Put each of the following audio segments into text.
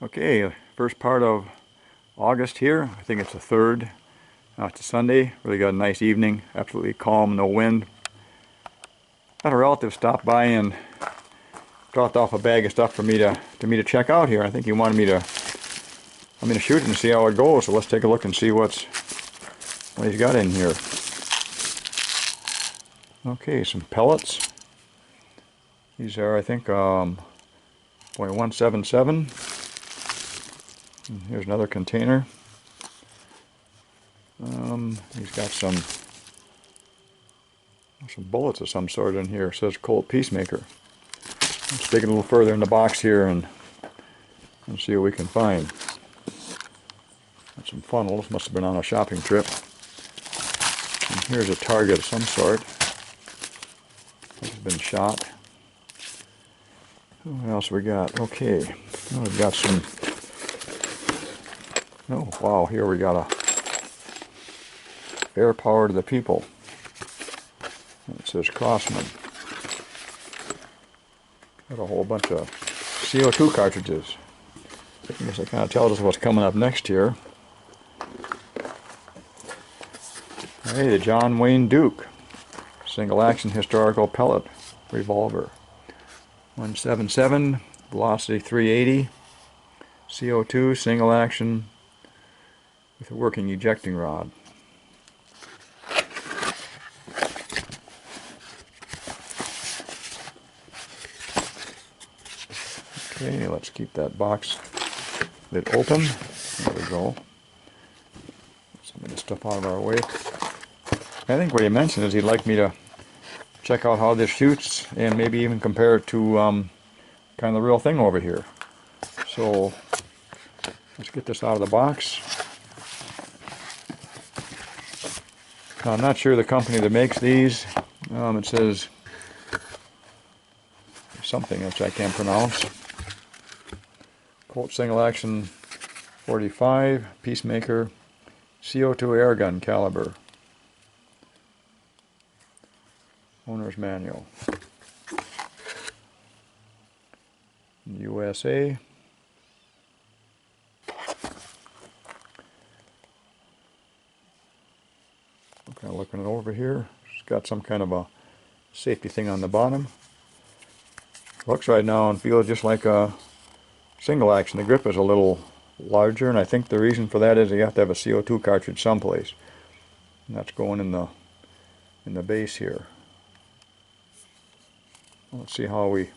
Okay, first part of August here. I think it's the 3rd. It's a Sunday. Really got a nice evening. Absolutely calm, no wind. Had a relative stop by and dropped off a bag of stuff for me to check out here. I think he wanted me to shoot it and see how it goes. So let's take a look and see what he's got in here. Okay, some pellets. These are, I think, .177. And here's another container. He's got some bullets of some sort in here. It says Colt Peacemaker. Let's dig a little further in the box here and see what we can find. Got some funnels. Must have been on a shopping trip. And here's a target of some sort. It's been shot. What else we got? Okay. Oh, we've got some. Oh, wow. Here we got a Air Power to the People. It says Crossman. Got a whole bunch of CO2 cartridges. I guess that kind of tells us what's coming up next here. Hey, the John Wayne Duke single action historical pellet revolver. 177, velocity 380, CO2 single action with a working ejecting rod. Okay, let's keep that box lid open. There we go. Some of this stuff out of our way. I think what he mentioned is he'd like me to check out how this shoots and maybe even compare it to kind of the real thing over here. So let's get this out of the box. Now, I'm not sure the company that makes these. It says something which I can't pronounce. Colt single action 45 Peacemaker CO2 airgun caliber. Owner's manual. USA. I'm kind of looking it over here. It's got some kind of a safety thing on the bottom. Looks right now and feels just like a single action. The grip is a little larger, and I think the reason for that is you have to have a CO2 cartridge someplace. And that's going in the base here. Let's see how we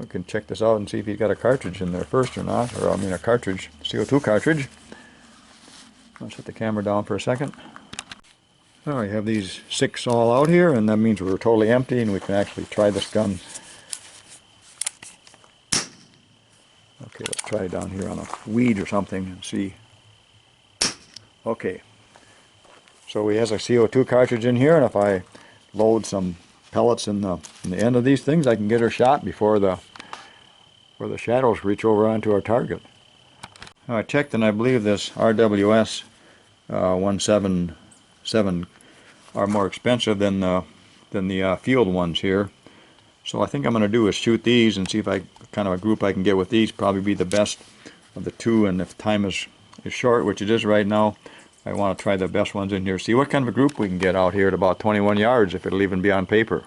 can check this out and see if he's got a cartridge in there first or not, or I mean a cartridge, CO2 cartridge. Let's set the camera down for a second. Now we have these 6 all out here, and that means we're totally empty and we can actually try this gun. Okay, let's try it down here on a weed or something and see. Okay, so he has a CO2 cartridge in here, and if I load some pellets in the end of these things, I can get her shot before the shadows reach over onto our target. Now, I checked, and I believe this RWS 177 are more expensive than the field ones here. So I think I'm going to do is shoot these and see if I kind of a group I can get with these. Probably be the best of the two, and if time is short, which it is right now, I want to try the best ones in here. See what kind of a group we can get out here at about 21 yards, if it'll even be on paper.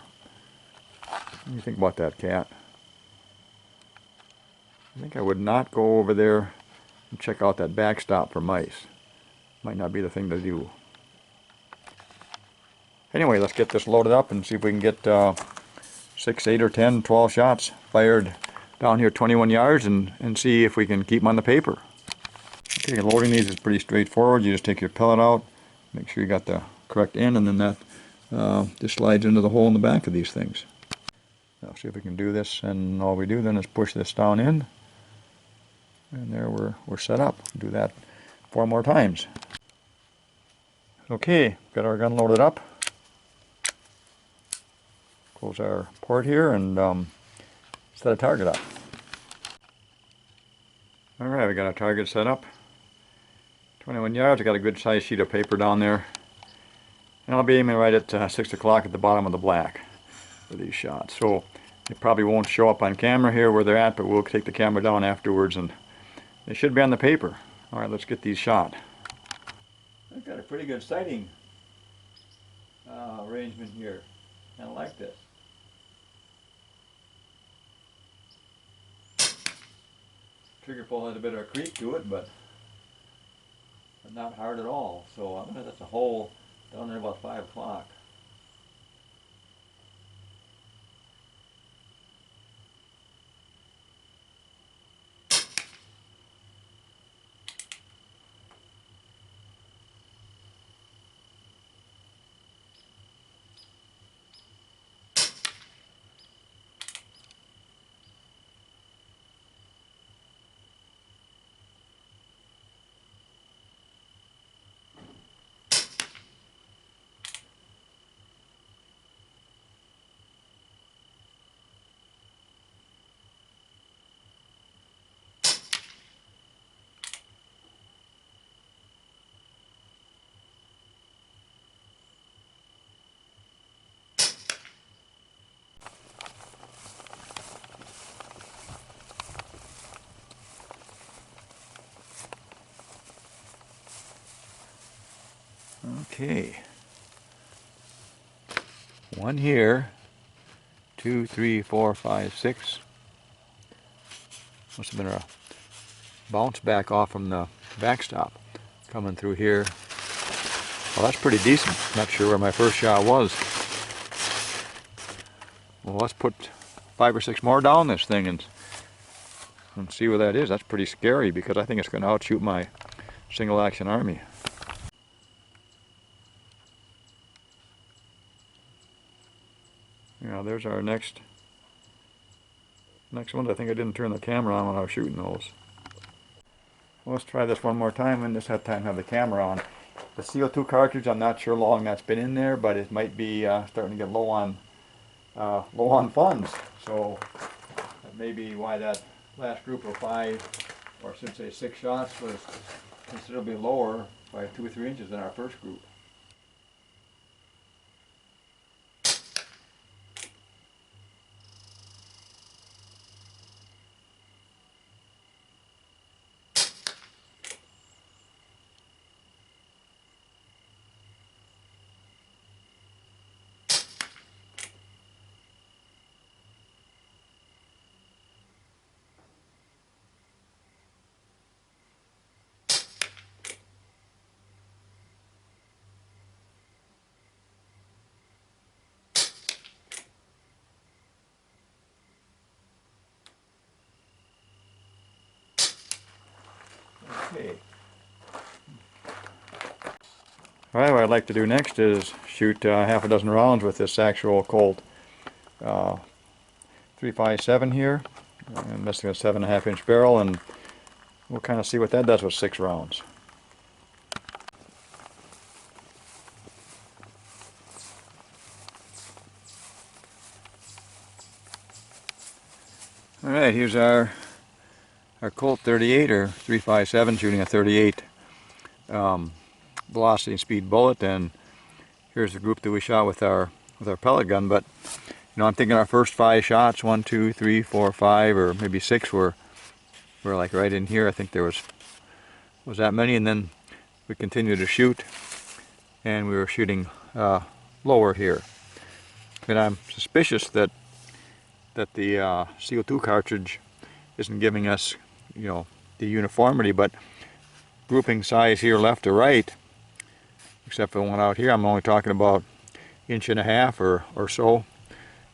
What do you think about that, Cat? I think I would not go over there and check out that backstop for mice. Might not be the thing to do. Anyway, let's get this loaded up and see if we can get 6, 8, or 10, 12 shots fired down here 21 yards and see if we can keep them on the paper. Okay, loading these is pretty straightforward. You just take your pellet out, make sure you got the correct end, and then that just slides into the hole in the back of these things. Now see if we can do this, and all we do then is push this down in, and there we're set up. Do that 4 more times. Okay, got our gun loaded up. Close our port here and set a target up. Alright, we got our target set up. 21 yards. I got a good sized sheet of paper down there. And I'll be aiming right at 6 o'clock at the bottom of the black for these shots. So They probably won't show up on camera here where they're at, but we'll take the camera down afterwards and they should be on the paper. Alright, let's get these shot. I've got a pretty good sighting arrangement here. I like this. Trigger pull has a bit of a creak to it, but not hard at all. So I'm gonna, that's a hole down there about 5 o'clock. Okay, one here, 2, 3, 4, 5, 6. Must have been a bounce back off from the backstop coming through here. Well, that's pretty decent. Not sure where my first shot was. Well, let's put 5 or 6 more down this thing and see where that is. That's pretty scary because I think it's going to outshoot my single action army. Yeah, there's our next ones. I think I didn't turn the camera on when I was shooting those. Well, let's try this one more time and just have time to have the camera on. The CO2 cartridge, I'm not sure how long that's been in there, but it might be starting to get low on funds. So that may be why that last group of 5, or I should say 6 shots was considerably lower by 2 or 3 inches than our first group. Okay. Alright, what I'd like to do next is shoot half a dozen rounds with this actual Colt 357 here. I'm missing a 7.5 inch barrel, and we'll kind of see what that does with 6 rounds. Alright, here's our Colt 38 or 357 shooting a 38 velocity and speed bullet, and here's the group that we shot with our pellet gun. But you know, I'm thinking our first 5 shots, 1, 2, 3, 4, 5, or maybe 6 were like right in here. I think there was that many, and then we continued to shoot, and we were shooting lower here. And I'm suspicious that the CO2 cartridge isn't giving us, you know, the uniformity, but grouping size here left to right, except for the one out here, I'm only talking about 1.5 inches or so,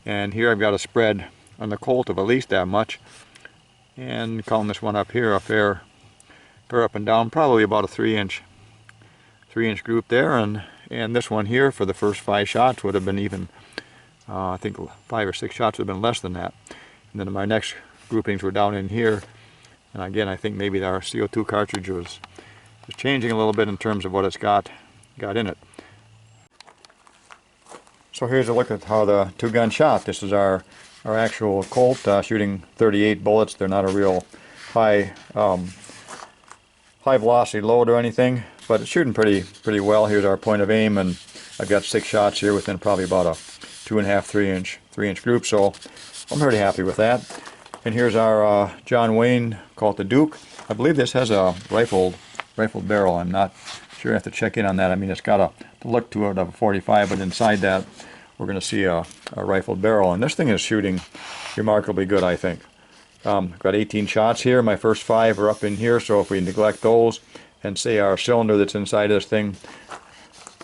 and here I've got a spread on the Colt of at least that much, and calling this one up here a fair up and down, probably about a 3 inch group there, and this one here for the first 5 shots would have been even, I think 5 or 6 shots would have been less than that. And then my next groupings were down in here, and again I think maybe our CO2 cartridge was changing a little bit in terms of what it's got in it. So here's a look at how the 2-gun shot. This is our actual Colt shooting 38 bullets. They're not a real high velocity load or anything, but it's shooting pretty well. Here's our point of aim, and I've got 6 shots here within probably about a 2.5, 3 inch group. So I'm pretty happy with that. And here's our John Wayne, called the Duke. I believe this has a rifled barrel. I'm not sure. I have to check in on that. I mean, it's got the look to it of a 45, but inside that we're going to see a rifled barrel. And this thing is shooting remarkably good, I think. I've got 18 shots here. My first 5 are up in here, so if we neglect those and say our cylinder that's inside this thing,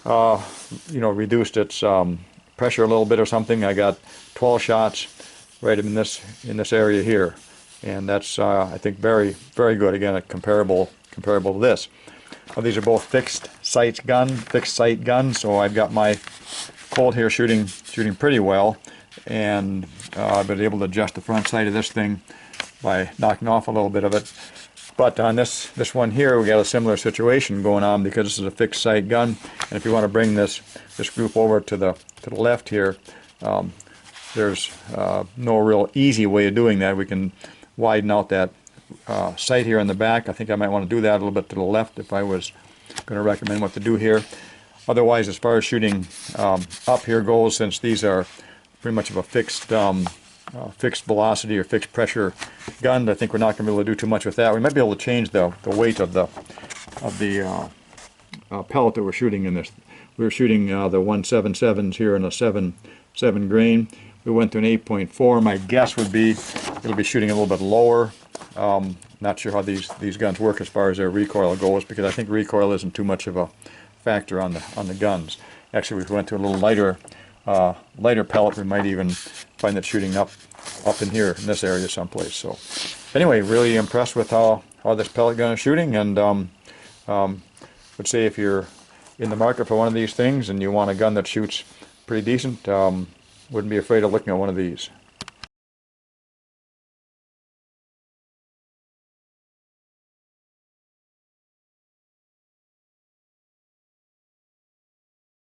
you know, reduced its pressure a little bit or something, I got 12 shots right in this area here, and that's I think very good. Again, comparable to this. These are both fixed sight guns, so I've got my Colt here shooting pretty well, and I've been able to adjust the front sight of this thing by knocking off a little bit of it. But on this one here, we got a similar situation going on because this is a fixed sight gun, and if you want to bring this group over to the left here, there's no real easy way of doing that. We can widen out that sight here in the back. I think I might want to do that a little bit to the left if I was going to recommend what to do here. Otherwise, as far as shooting up here goes, since these are pretty much of a fixed velocity or fixed pressure gun, I think we're not going to be able to do too much with that. We might be able to change the weight of the pellet that we're shooting in this. We were shooting the 177s here in a 7 grain. We went to an 8.4. My guess would be it'll be shooting a little bit lower. Not sure how these guns work as far as their recoil goes, because I think recoil isn't too much of a factor on the guns. Actually, if we went to a little lighter pellet, we might even find it shooting up in here in this area someplace. So anyway, really impressed with how this pellet gun is shooting, and would say if you're in the market for one of these things and you want a gun that shoots pretty decent, wouldn't be afraid of looking at one of these.